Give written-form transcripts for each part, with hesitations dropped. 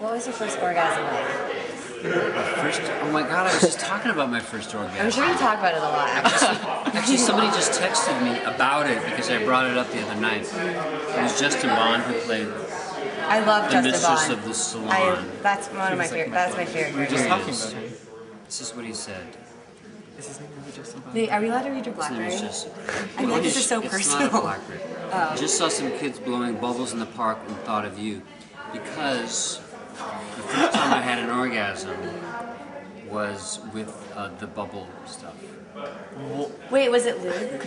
What was your first orgasm like? Oh my god, I was just talking about my first orgasm. I'm sure you talk about it a lot. Actually, somebody just texted me about it because I brought it up the other night. It was Justin Bond who played I love the Justin mistress Bond. of the salon. That's one of my favorite. That's my favorite. We were just talking about him. This is what he said. Is his name really Justin Bond? Wait, are we allowed to read your His name BlackBerry? is just. I feel like this is so It's personal. not a BlackBerry. Oh. Just saw some kids blowing bubbles in the park and thought of you, because the first time I had an orgasm was with the bubble stuff. Wait, was it lube?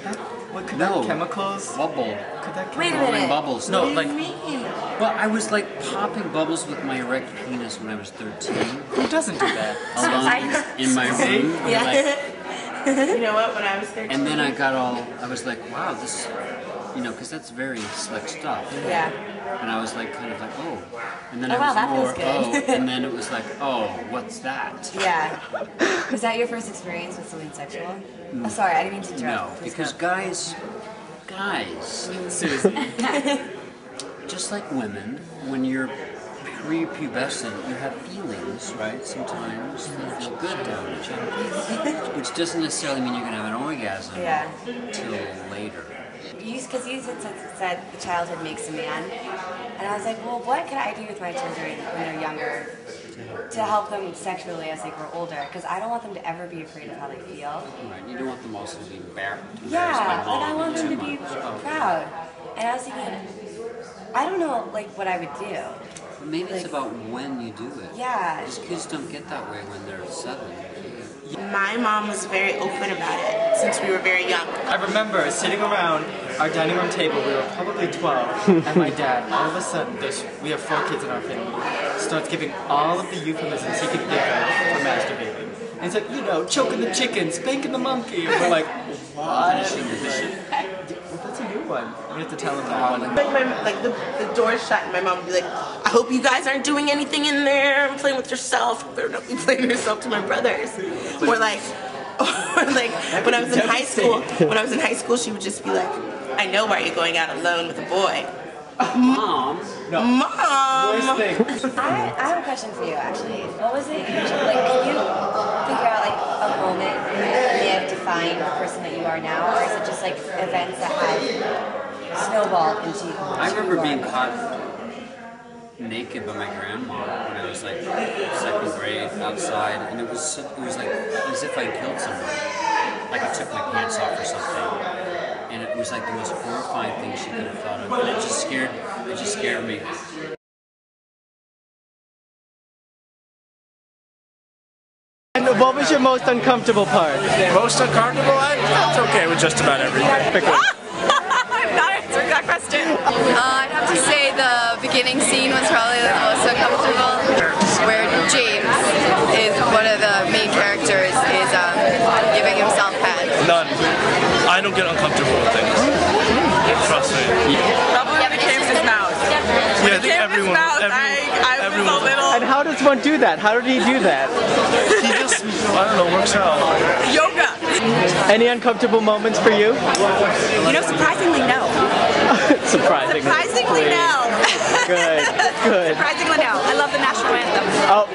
What could No. that chemicals? Bubble. Could that Wait a chemical- minute. Bubbles. No, What like do you mean? Well, I was like popping bubbles with my erect penis when I was 13. who doesn't do that? Alone in my room. Yeah. Like, You know what? When I was 13. and then I was like, wow, this, because that's very slick stuff. Yeah. And I was like, kind of like, oh. And then Oh, I wow, was that more, feels good. oh. And then it was like, oh, what's that? Yeah. Was that your first experience with something sexual? Oh, sorry, I didn't mean to No, interrupt. Please because go. guys, Susie. just like women, when you're prepubescent, you have feelings, right? Sometimes they feel good down each other, which doesn't necessarily mean you're going to have an orgasm Yeah. till later. Because you said the childhood makes a man, and I was like, well, what can I do with my children when they're younger to help them sexually as they grow older? Because I don't want them to ever be afraid of how they feel. Right, you don't want them also to be embarrassed. Yeah, by like I mom want them to too be much. Oh. proud. And I was thinking, I don't know, like what I would do. Maybe it's Like- about when you do it. Yeah. Because kids don't get that way when they're 7. My mom was very open about it since we were very young. I remember sitting around our dining room table, we were probably 12, and my dad, all of a sudden, we have 4 kids in our family, starts giving all of the euphemisms he could think of for masturbating. And he's like, choking the chicken, spanking the monkey. And we're like, what? Finishing the mission. That's a new one. We have to tell him that one. Like the door's shut and my mom would be like, I hope you guys aren't doing anything in there. I'm playing with yourself. Better not be playing with yourself to my brothers. Or like when I was in high school, she would just be like, I know why you're going out alone with a boy. Mom? No. Mom! Worst thing. I have a question for you, actually. What was it usually, like, can you figure out, like, a moment that may have defined the person that you are now, or is it just, like, events that have snowballed into I remember being caught naked by my grandma when I was like 2nd grade outside, and it was like as if I killed someone. Like I took my pants off or something. And it was like the most horrifying thing she could have thought of. And it just scared me. And what was your most uncomfortable part? Most uncomfortable? I felt okay with just about everything. I'm not answering that question. I'd have to say the beginning scene was probably the most uncomfortable, where James is one of the main characters is giving himself head. None. I don't get uncomfortable with things. Trust me. Probably when it came to his mouth. Yeah, I think everyone. I was a little... And how does one do that? How did he do that? He just, I don't know, works out. Yoga! Any uncomfortable moments for you? Surprisingly no. Surprisingly. Surprisingly no. Good, good. Surprisingly, no. I love the national anthem. Oh,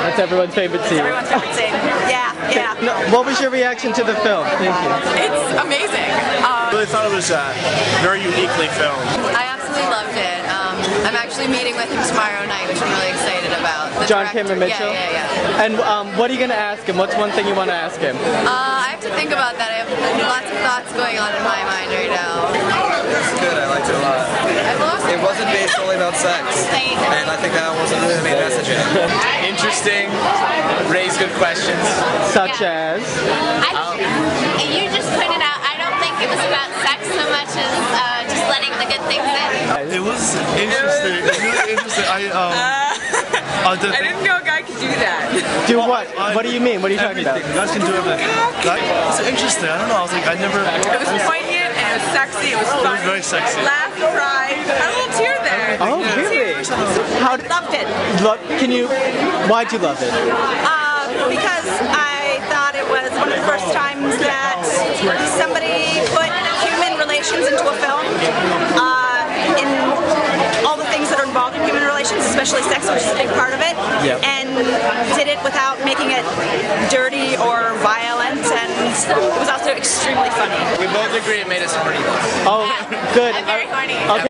that's everyone's favorite scene. Everyone's favorite scene. Yeah, yeah. No, what was your reaction to the film? Thank you. It's amazing. I really thought it was very uniquely filmed. I absolutely loved it. I'm actually meeting with him tomorrow night, which I'm really excited about. The John director- Cameron Mitchell? Yeah. And what are you going to ask him? What's one thing you want to ask him? I have to think about that. I have lots of thoughts going on in my mind right now. It's good, I liked it a lot. It wasn't based only about sex, and I think that wasn't really the main message in it. Interesting, raised good questions. Such as? You just pointed out, I don't think it was about sex so much as just letting the good things in. It was interesting, really interesting. I didn't know a guy could do that. Do what? What do you mean? What are you talking about? Guys can do everything. It's interesting, I don't know, I was like, I never... It was poignant and it was sexy, it was funny. It was very sexy. Laughed, cried, had a little tear there. Oh, really? How Loved it. Why'd you love it? Because I thought it was one of the first times that somebody put human relations into a film. In all the things that are involved in human relations, especially sex, which is a big part of it, and did it without making it dirty or violent, and it was also extremely funny. We both agree it made us horny. Oh, good. I'm very horny. Okay.